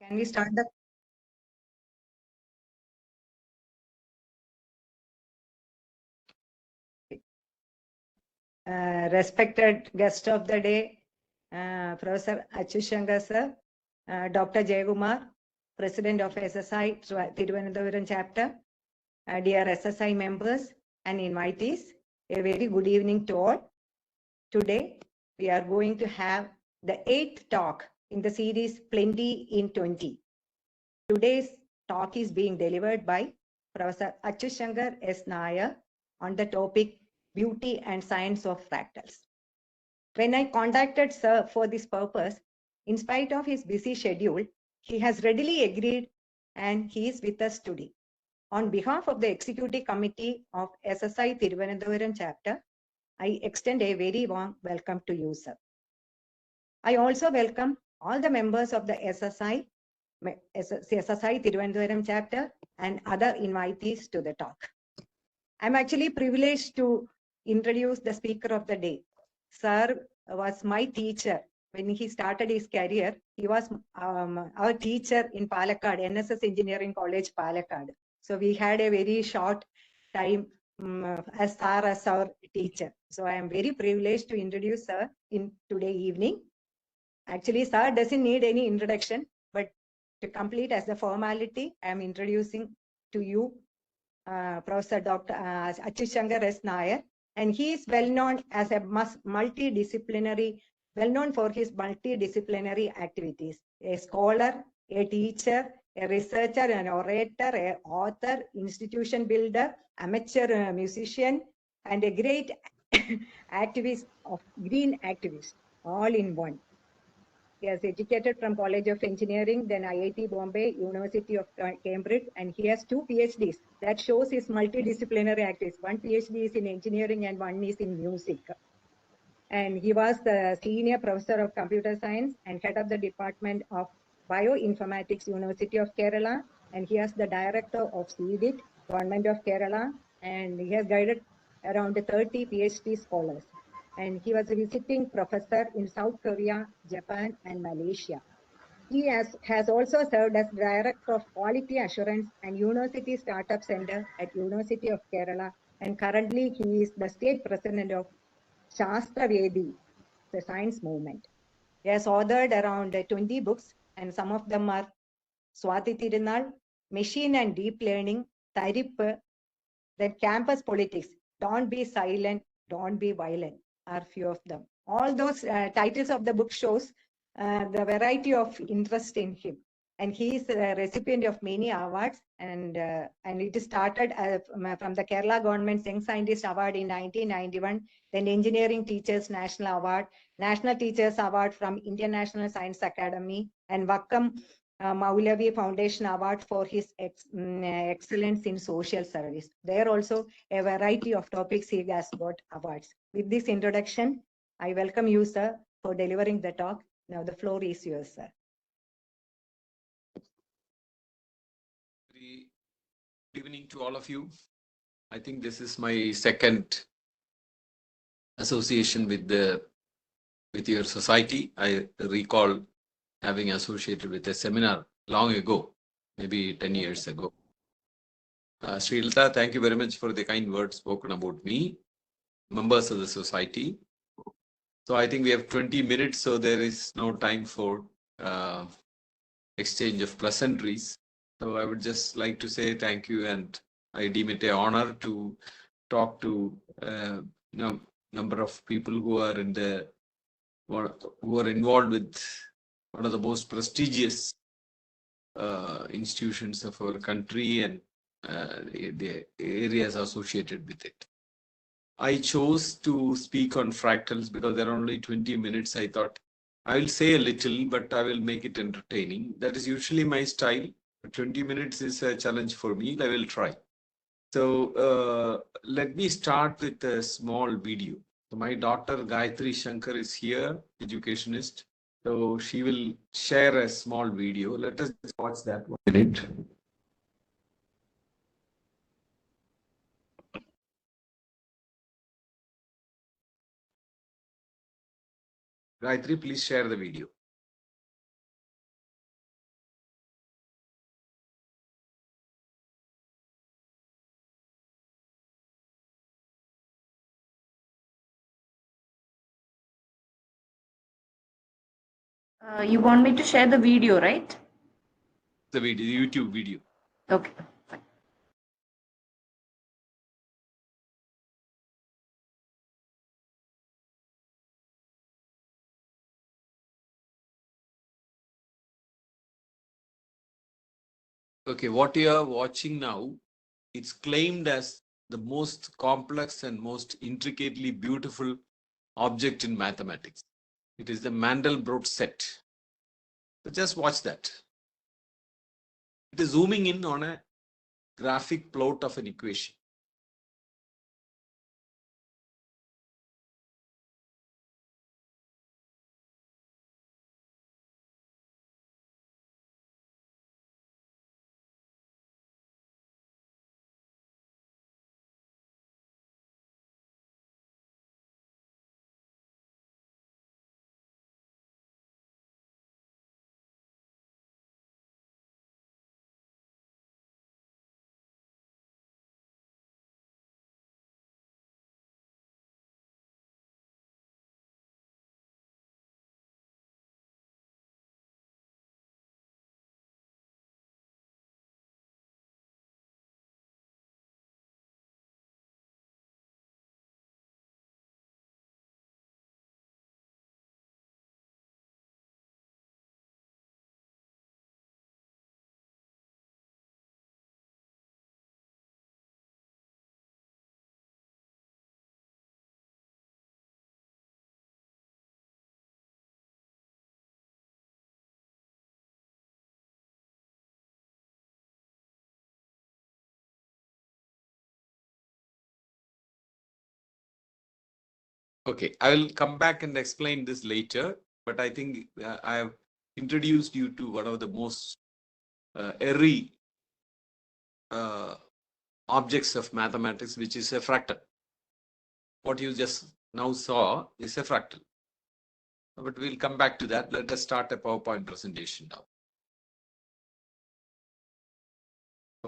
Can we start the respected guest of the day, Professor Achuthsankar sir, Dr. Jayagumar, President of SSI Thiruvananthapuram chapter, dear SSI members and invitees, a very good evening to all. Today, we are going to have the 8th talk in the series Plenty in 20. Today's talk is being delivered by Professor Achuthsankar S. Nair on the topic Beauty and Science of Fractals. When I contacted Sir for this purpose, in spite of his busy schedule, he has readily agreed and he is with us today. On behalf of the Executive Committee of SSI Thiruvananthapuram chapter, I extend a very warm welcome to you, sir. I also welcome all the members of the SSI Thiruvananthapuram chapter and other invitees to the talk. I'm actually privileged to introduce the speaker of the day. Sir was my teacher. When he started his career, he was our teacher in Palakkad, NSS Engineering College, Palakkad. So we had a very short time as Sir as our teacher. So I am very privileged to introduce Sir in today evening. Actually, Sir doesn't need any introduction, but to complete as a formality, I am introducing to you Professor Dr. Achuthsankar S. Nair, and he is well known as a multidisciplinary, well known for his multidisciplinary activities. A scholar, a teacher, a researcher, an orator, an author, institution builder, amateur musician, and a great activist of green activist, all in one. He has educated from College of Engineering, then IIT Bombay, University of Cambridge, and he has 2 PhDs. That shows his multidisciplinary activities. 1 PhD is in engineering and 1 is in music. And he was the senior professor of computer science and head of the Department of Bioinformatics, University of Kerala. And he is the director of CEDIT, Government of Kerala. And he has guided around 30 PhD scholars. And he was a visiting professor in South Korea, Japan, and Malaysia. He has also served as Director of Quality Assurance and University Startup Center at University of Kerala. And currently, he is the state president of Shastravedi, the science movement. He has authored around 20 books, and some of them are Swathi Tirunal, Machine and Deep Learning, Tarip, then Campus Politics, Don't Be Silent, Don't Be Violent, are few of them. All those titles of the book shows the variety of interest in him. And he is a recipient of many awards, and it started from the Kerala Government Young Scientist Award in 1991, then Engineering Teachers National Award, National Teachers Award from Indian National Science Academy, and Vakam Maulavi Foundation Award for his excellence in social service. There also a variety of topics he has got awards. With this introduction, I welcome you, sir, for delivering the talk. Now the floor is yours, sir. Good evening to all of you. I think this is my second association with your society. I recall having associated with a seminar long ago, maybe 10 years ago. Srilata, thank you very much for the kind words spoken about me, members of the society. So I think we have 20 minutes, so there is no time for exchange of pleasantries. So I would just like to say thank you, and I deem it an honor to talk to number of people who are involved with one of the most prestigious institutions of our country and the areas associated with it. I chose to speak on fractals because there are only 20 minutes. I thought I will say a little, but I will make it entertaining. That is usually my style. 20 minutes is a challenge for me. I will try. So let me start with a small video. So my daughter Gayatri Shankar is here, educationist. So she will share a small video. Let us watch that 1 minute. Gayatri, please share the video. You want me to share the video, right? The video, the YouTube video. Okay. Fine. Okay, what you are watching now, it's claimed as the most complex and most intricately beautiful object in mathematics. It is the Mandelbrot set. So just watch that. It is zooming in on a graphic plot of an equation. Okay, I will come back and explain this later, but I think I have introduced you to one of the most airy objects of mathematics, which is a fractal. What you just now saw is a fractal. But we'll come back to that. Let us start a PowerPoint presentation now.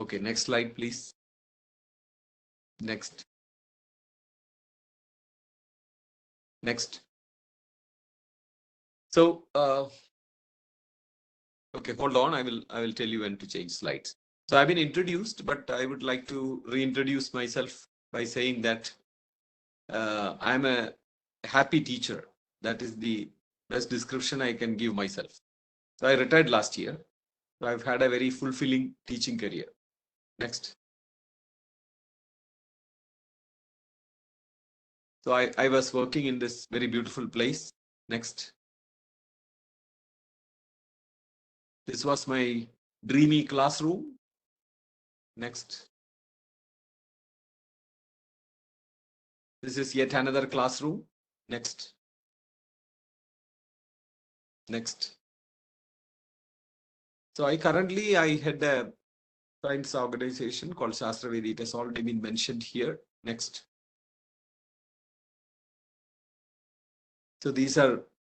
Okay, next slide, please. Next. Next. So, okay, hold on. I will tell you when to change slides. So I've been introduced, but I would like to reintroduce myself by saying that I'm a happy teacher. That is the best description I can give myself. So I retired last year. So I've had a very fulfilling teaching career. Next. So I was working in this very beautiful place. Next. This was my dreamy classroom. Next. This is yet another classroom. Next. Next. So I head a science organization called Shastravedi. It has already been mentioned here. Next. So this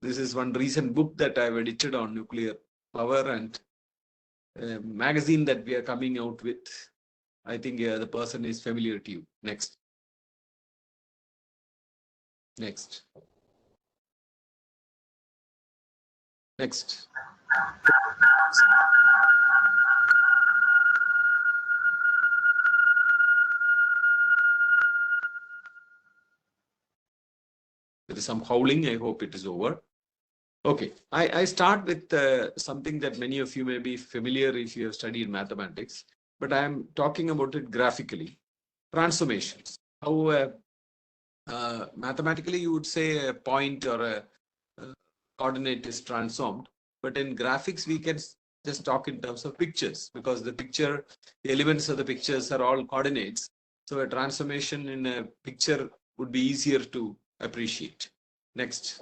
is one recent book that I've edited on nuclear power, and a magazine that we are coming out with. I think the person is familiar to you. Next. Next. Next. There is some howling. I hope it is over. Okay, I start with something that many of you may be familiar if you have studied mathematics, but I am talking about it graphically. Transformations. How mathematically you would say a point or a coordinate is transformed, but in graphics we can just talk in terms of pictures, because the elements of the pictures are all coordinates. So a transformation in a picture would be easier to appreciate. Next.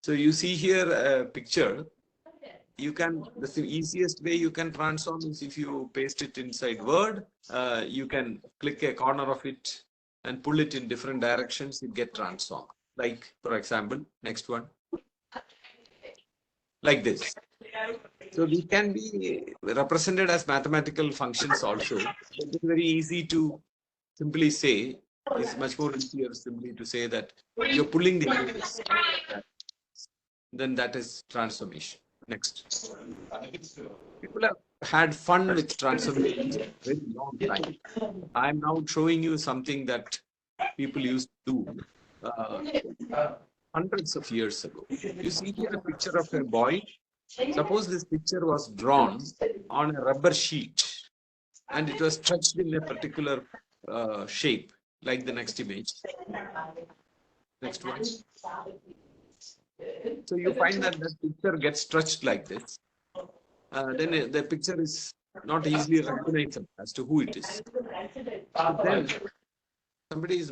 So you see here a picture. The easiest way you can transform is if you paste it inside Word. You can click a corner of it and pull it in different directions. It get transformed. Like, for example, next one. Like this. So these can be represented as mathematical functions also. It is very easy to simply say, it's much more easier simply to say that you're pulling the elements. then that is transformation. Next. People have had fun with transformation for a very long time. I'm now showing you something that people used to do hundreds of years ago. You see here a picture of a boy. Suppose this picture was drawn on a rubber sheet and it was stretched in a particular shape, like the next image. Next one. So you find that the picture gets stretched like this. Then the picture is not easily recognizable as to who it is. So then somebody's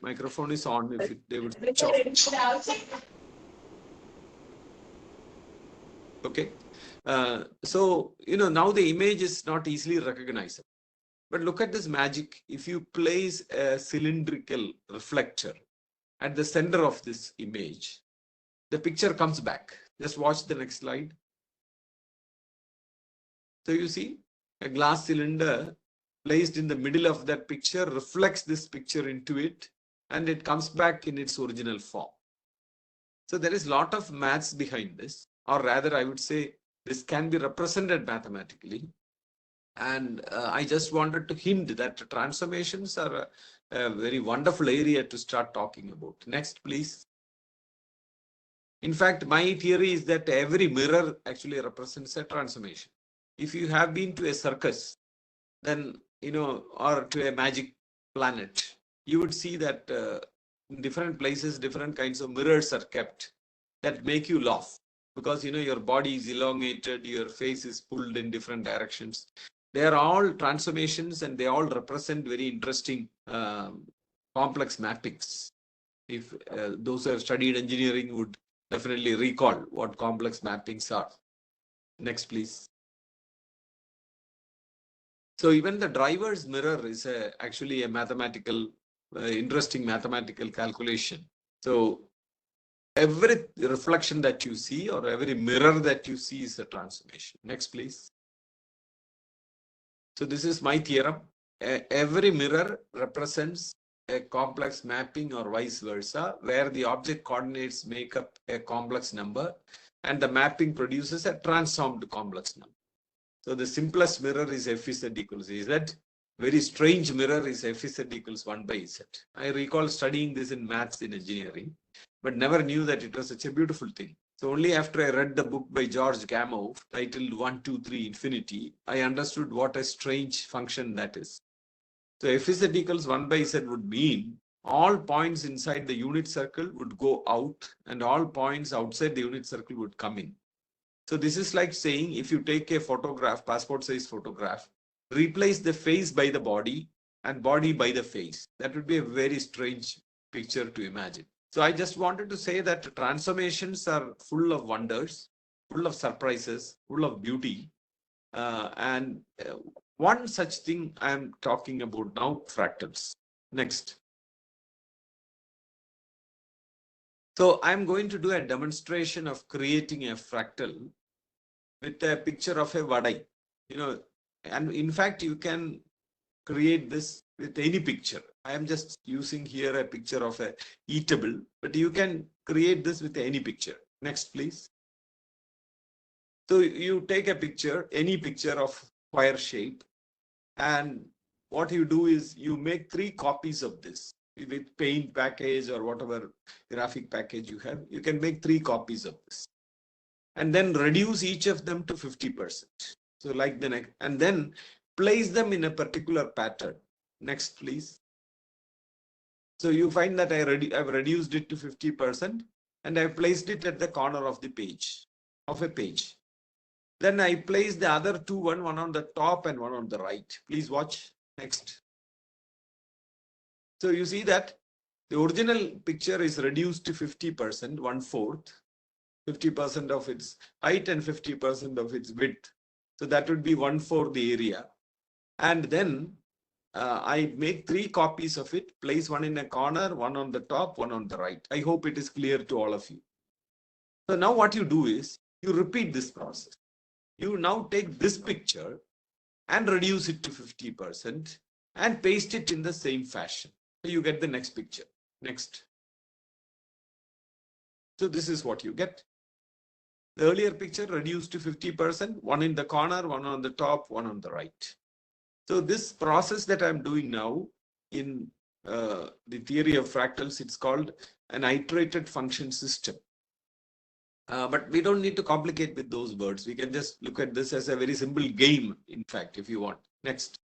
microphone is on. If they would switch off. Okay. So, now the image is not easily recognizable. But look at this magic. If you place a cylindrical reflector at the center of this image, the picture comes back. Just watch the next slide. So you see a glass cylinder placed in the middle of that picture reflects this picture into it and it comes back in its original form. So there is a lot of maths behind this, or rather I would say this can be represented mathematically. And I just wanted to hint that transformations are a very wonderful area to start talking about. Next, please. In fact, my theory is that every mirror actually represents a transformation. If you have been to a circus, then, or to a magic planet, you would see that in different places, different kinds of mirrors are kept that make you laugh because, your body is elongated, your face is pulled in different directions. They are all transformations and they all represent very interesting complex mappings. If those who have studied engineering would definitely recall what complex mappings are. Next, please. So even the driver's mirror is actually a mathematical, interesting mathematical calculation. So every reflection that you see or every mirror that you see is a transformation. Next, please. So this is my theorem. Every mirror represents a complex mapping or vice versa, where the object coordinates make up a complex number and the mapping produces a transformed complex number. So the simplest mirror is f z equals z. Very strange mirror is f z equals 1 by z. I recall studying this in maths in engineering, but never knew that it was such a beautiful thing. So only after I read the book by George Gamow titled 1, 2, 3 Infinity, I understood what a strange function that is. So f z equals 1 by z would mean all points inside the unit circle would go out and all points outside the unit circle would come in. So this is like saying if you take a photograph, passport size photograph, replace the face by the body and body by the face. That would be a very strange picture to imagine. So I just wanted to say that transformations are full of wonders, full of surprises, full of beauty. And one such thing I'm talking about now, fractals. Next. So I'm going to do a demonstration of creating a fractal with a picture of a vadai, and in fact, you can create this with any picture. I am just using here a picture of a eatable, but you can create this with any picture. Next, please. So you take a picture, any picture of square shape, and what you do is you make 3 copies of this with paint package or whatever graphic package you have. You can make 3 copies of this and then reduce each of them to 50%. So like the next, and then place them in a particular pattern. Next, please. So you find that I've reduced it to 50% and I've placed it at the corner of the page, of a page. Then I place the other 2, one on the top and one on the right. Please watch. Next. So you see that the original picture is reduced to 50%, 1/4, 50% of its height and 50% of its width. So that would be 1/4 the area. And then I make 3 copies of it, place one in a corner, one on the top, one on the right. I hope it is clear to all of you. So now what you do is you repeat this process. You now take this picture and reduce it to 50% and paste it in the same fashion. So you get the next picture. Next. So this is what you get. The earlier picture reduced to 50%, one in the corner, one on the top, one on the right. So this process that I'm doing now in the theory of fractals, it's called an iterated function system. But we don't need to complicate with those words. We can just look at this as a very simple game, in fact, if you want. Next.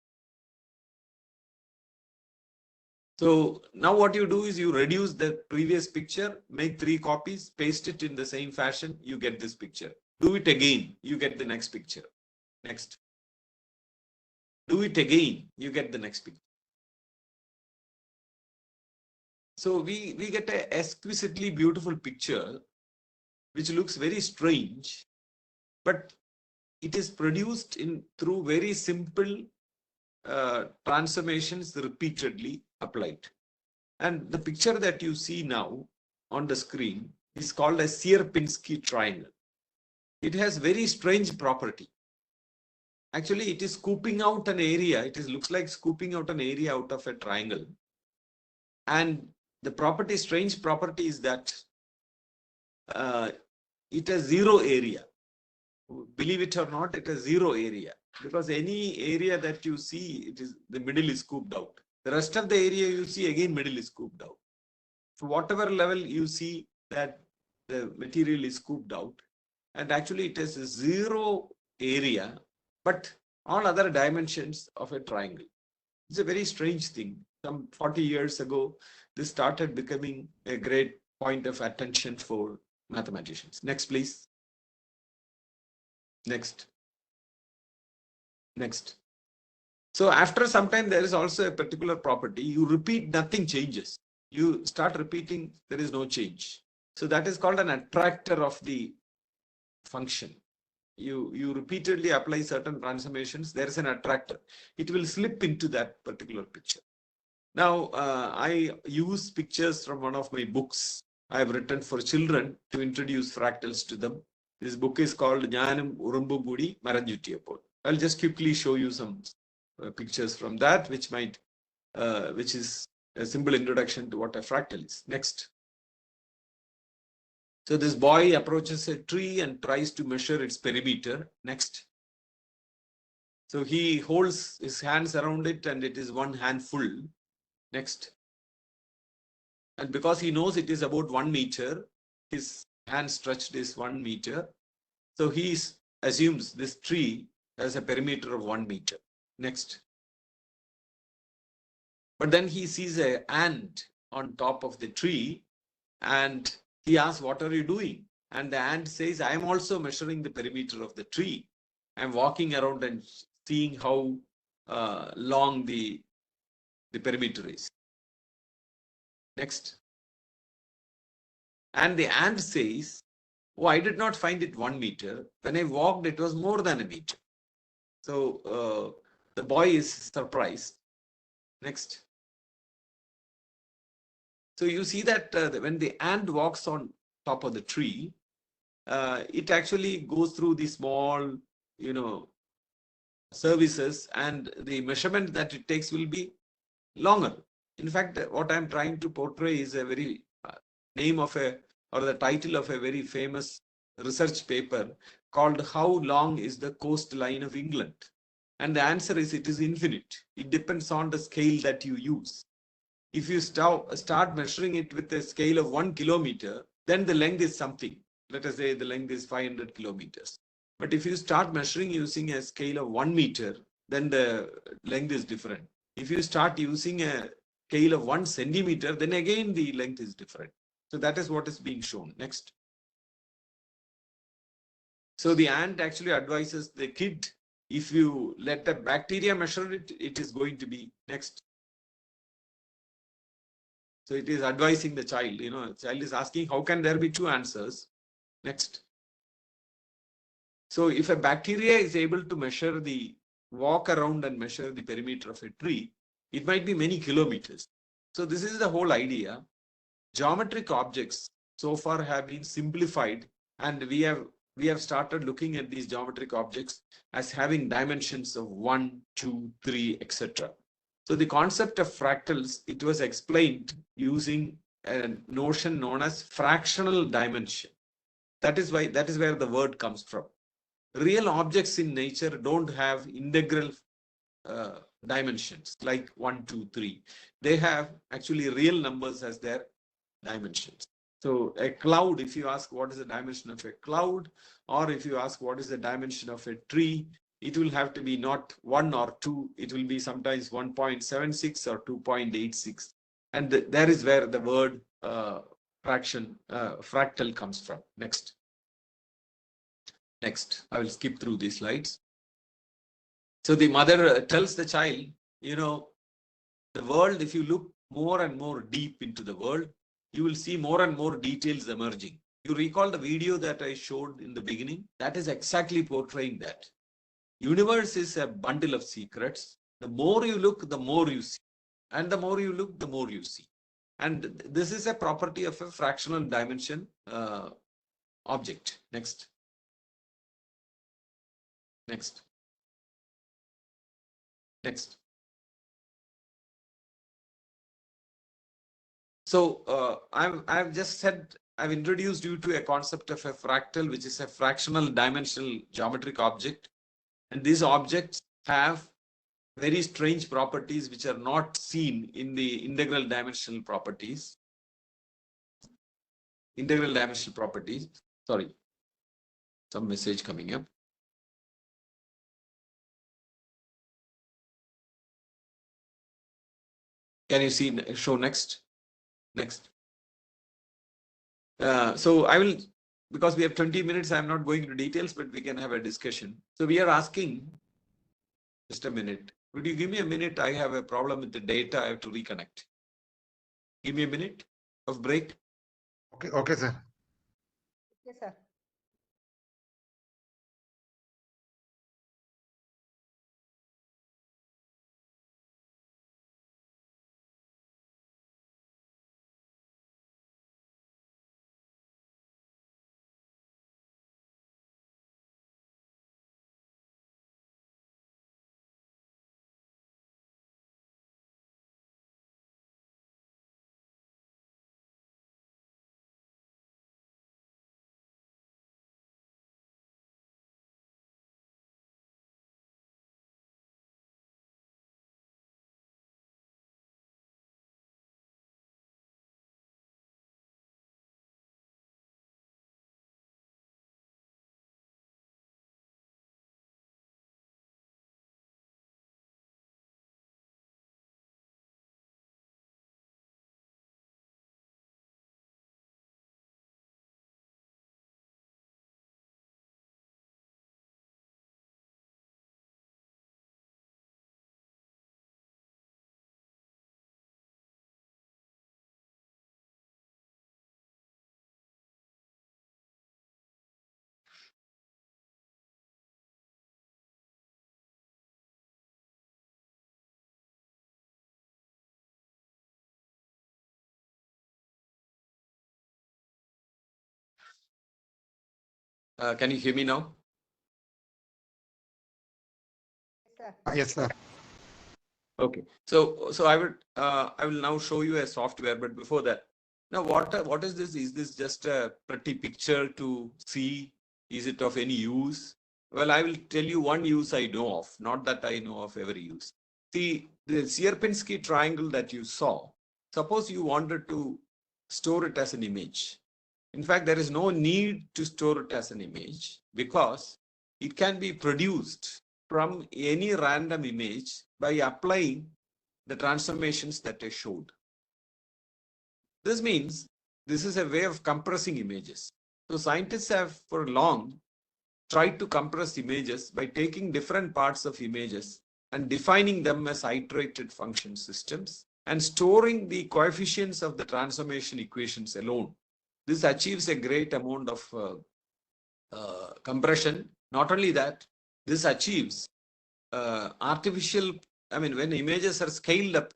So now what you do is you reduce the previous picture, make 3 copies, paste it in the same fashion, you get this picture. Do it again, you get the next picture. Next. Do it again, you get the next picture. So we get an exquisitely beautiful picture, which looks very strange, but it is produced through very simple transformations repeatedly applied. And the picture that you see now on the screen is called a Sierpinski triangle. It has very strange property. Actually, it is scooping out an area. It looks like scooping out an area out of a triangle. And the strange property is that it has 0 area. Believe it or not, it has 0 area. Because any area that you see, the middle is scooped out. The rest of the area you see, again, middle is scooped out. So whatever level you see that the material is scooped out, and actually it has 0 area, but all other dimensions of a triangle. It's a very strange thing. Some 40 years ago, this started becoming a great point of attention for mathematicians. Next, please. Next. Next. So after some time, there is also a particular property. You repeat, nothing changes. You start repeating, there is no change. So that is called an attractor of the function. You repeatedly apply certain transformations, there is an attractor. It will slip into that particular picture. Now, I use pictures from one of my books I have written for children to introduce fractals to them. This book is called Jnanam Urumbu Gudi Maranjutiyapol. I'll just quickly show you some pictures from that, which is a simple introduction to what a fractal is. Next. So this boy approaches a tree and tries to measure its perimeter. Next. So he holds his hands around it and it is one handful. Next. And because he knows it is about 1 meter, his hand stretched is 1 meter. So he assumes this tree has a perimeter of 1 meter. Next. But then he sees an ant on top of the tree and he asks, what are you doing? And the ant says, I am also measuring the perimeter of the tree. I'm walking around and seeing how long the perimeter is. Next. And the ant says, oh, I did not find it 1 meter. When I walked, it was more than a meter. So the boy is surprised. Next. So you see that when the ant walks on top of the tree, it actually goes through the small, services, and the measurement that it takes will be longer. In fact, what I'm trying to portray is a very the title of a very famous research paper called How Long is the Coastline of England? And the answer is it is infinite. It depends on the scale that you use. If you start measuring it with a scale of 1 kilometer, then the length is something. Let us say the length is 500 kilometers. But if you start measuring using a scale of 1 meter, then the length is different. If you start using a scale of 1 centimeter, then again the length is different. So that is what is being shown. Next. So the ant actually advises the kid, if you let a bacteria measure it, it is going to be next. So it is advising the child, the child is asking, how can there be 2 answers? Next. So if a bacteria is able to walk around and measure the perimeter of a tree, it might be many kilometers. So this is the whole idea. Geometric objects so far have been simplified, and we have started looking at these geometric objects as having dimensions of 1, 2, 3, etc. So the concept of fractals, it was explained using a notion known as fractional dimension. That is where the word comes from. Real objects in nature don't have integral dimensions like 1, 2, 3. They have actually real numbers as their dimensions. So a cloud, if you ask what is the dimension of a cloud, or if you ask what is the dimension of a tree, it will have to be not 1 or 2. It will be sometimes 1.76 or 2.86. And there is where the word fractal comes from. Next. I will skip through these slides. So the mother tells the child, the world, if you look more and more deep into the world, you will see more and more details emerging. You recall the video that I showed in the beginning? That is exactly portraying that. Universe is a bundle of secrets. The more you look, the more you see. And the more you look, the more you see. And this is a property of a fractional dimension object. Next. So I've just said, I've introduced you to a concept of a fractal, which is a fractional dimensional geometric object. And these objects have very strange properties which are not seen in the integral dimensional properties. Sorry, some message coming up. Can you see, show next? So I will, because we have 20 minutes, I'm not going into details, but we can have a discussion. So we are asking, just a minute. Would you give me a minute? I have a problem with the data. I have to reconnect. Give me a minute of break. Okay, sir. Yes, sir. Can you hear me now? Yes, sir. Okay. So I will now show you a software, but before that, now what is this? Is this just a pretty picture to see? Is it of any use? Well, I will tell you one use I know of, not that I know of every use. See, the Sierpinski triangle that you saw, suppose you wanted to store it as an image. In fact, there is no need to store it as an image because it can be produced from any random image by applying the transformations that I showed. This means this is a way of compressing images. So scientists have for long tried to compress images by taking different parts of images and defining them as iterated function systems and storing the coefficients of the transformation equations alone. This achieves a great amount of compression. Not only that, this achieves artificial, when images are scaled up,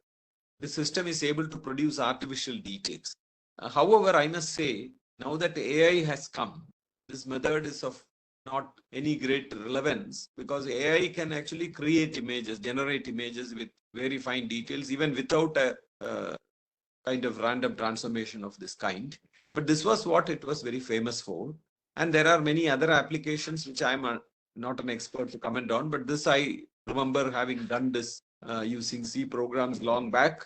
the system is able to produce artificial details. However, I must say, now that AI has come, this method is of not any great relevance because AI can actually create images, generate images with very fine details, even without a kind of random transformation of this kind. But this was what it was very famous for. And there are many other applications which I'm not an expert to comment on, but this I remember having done this using C programs long back.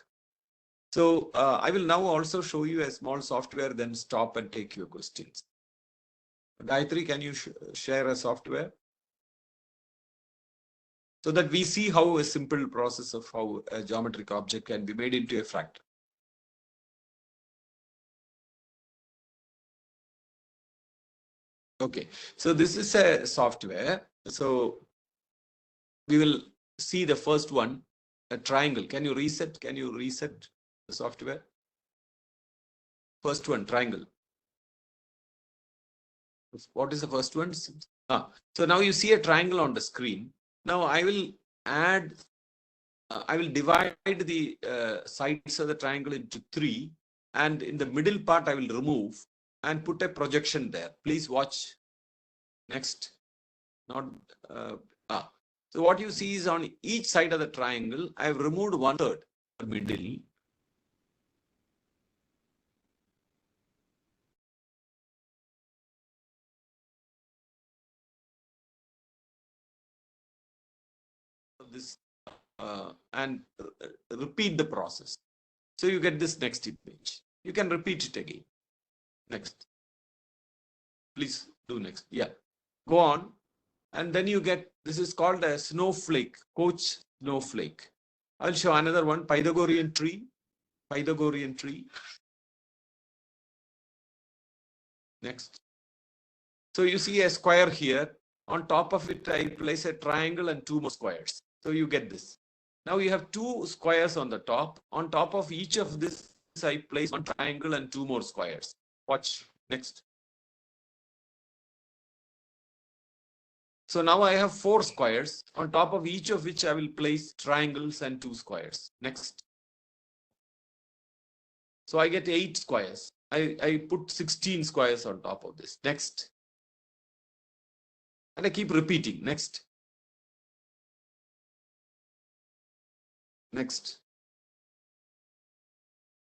So I will now also show you a small software, then stop and take your questions. Gayatri, can you share a software? So that we see how a simple process of how a geometric object can be made into a fractal. Okay, so this is a software. So we will see the first one, a triangle. Can you reset? Can you reset the software? First one, triangle. What is the first one? So now you see a triangle on the screen. Now I will add, I will divide the sides of the triangle into 3, and in the middle part I will remove and put a projection there. Please watch. Next. Not So what you see is on each side of the triangle, I have removed 1/3 the middle. This and repeat the process. So you get this next image. You can repeat it again. Next. Please do next. Yeah. Go on. And then you get, this is called a snowflake, coach snowflake. I'll show another one, Pythagorean tree. Pythagorean tree. Next. So you see a square here. On top of it, I place a triangle and 2 more squares. So you get this. Now you have 2 squares on the top. On top of each of this, I place 1 triangle and 2 more squares. Watch. Next. So now I have 4 squares, on top of each of which I will place triangles and 2 squares. Next. So I get 8 squares. I put 16 squares on top of this. Next. And I keep repeating. Next. Next.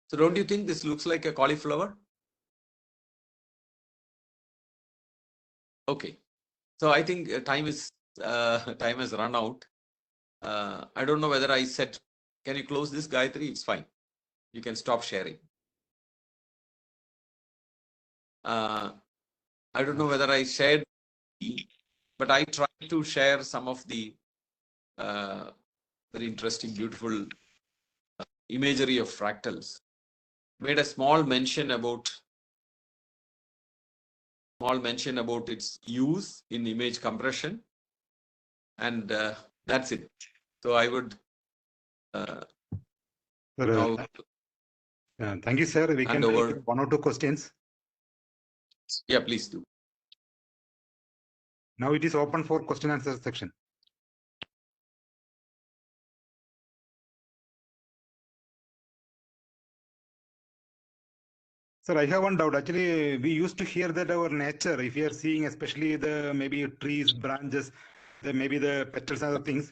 So don't you think this looks like a cauliflower? Okay. So I think time has run out. I don't know whether I said, can you close this, Gayatri? It's fine. You can stop sharing. I don't know whether I shared, but I tried to share some of the very interesting, beautiful imagery of fractals. Made a small mention about its use in image compression, and that's it. So I would now thank you, sir. We can hand over. take 1 or 2 questions. Yeah, please do. Now it is open for question answer section. Sir, I have one doubt. Actually, we used to hear that our nature, if you are seeing especially the maybe trees, branches, maybe the petals and other things,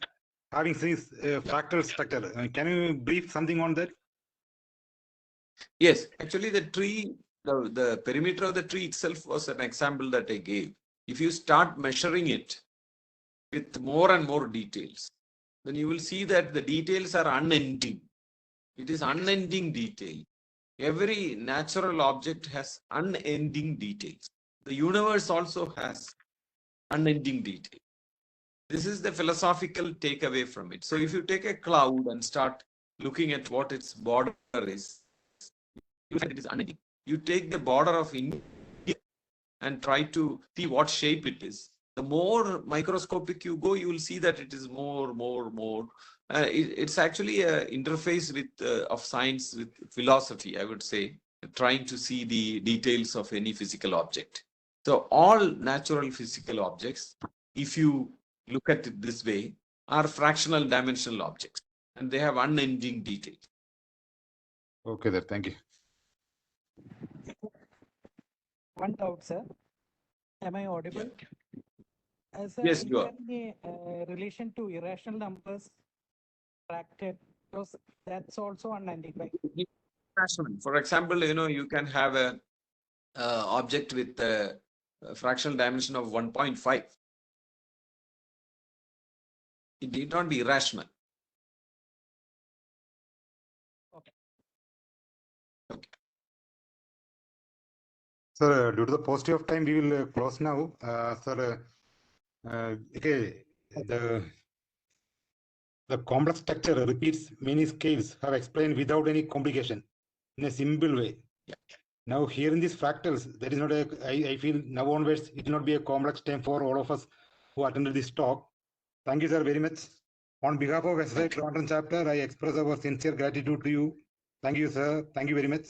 having this fractal structure. Can you brief something on that? Yes, actually the tree, the perimeter of the tree itself was an example that I gave. If you start measuring it with more and more details, then you will see that the details are unending. It is unending detail. Every natural object has unending details. The universe also has unending detail. This is the philosophical takeaway from it. So if you take a cloud and start looking at what its border is, you find it is unending. You take the border of India and try to see what shape it is. The more microscopic you go, you will see that it is more. It's actually an interface with of science with philosophy, I would say, trying to see the details of any physical object. So all natural physical objects, if you look at it this way, are fractional dimensional objects, and they have unending detail. Okay, sir. Thank you. One doubt, sir. Am I audible? Yes, you are. Is there any relation to irrational numbers, fractal? Because that's also unending, right? irrational. For example, you can have a object with a fractional dimension of 1.5. It need not be irrational. Okay. Sir, due to the paucity of time, we will close now. Sir, okay, the complex structure repeats many scales have explained without any complication in a simple way. Yeah. Now, here in these fractals, there is not I feel now onwards, it will not be a complex time for all of us who attended this talk. Thank you, sir, very much. On behalf of SSI Quantum Chapter, I express our sincere gratitude to you. Thank you, sir. Thank you very much.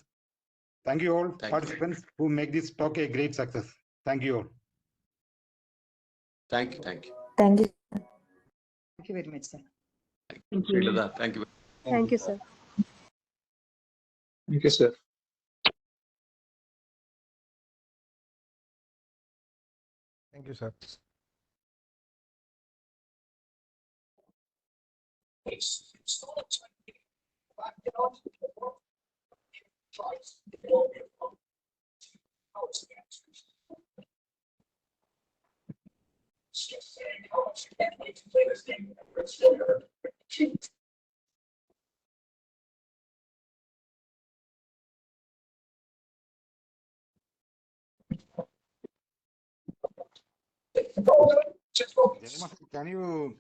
Thank you all Thank you. participants who make this talk a great success. Thank you all. Thank you. Thank you. Thank you. Thank you very much, sir. Thank you. Srilata, thank you. Thank you, sir. Thank you, sir. Thank you, sir. Can you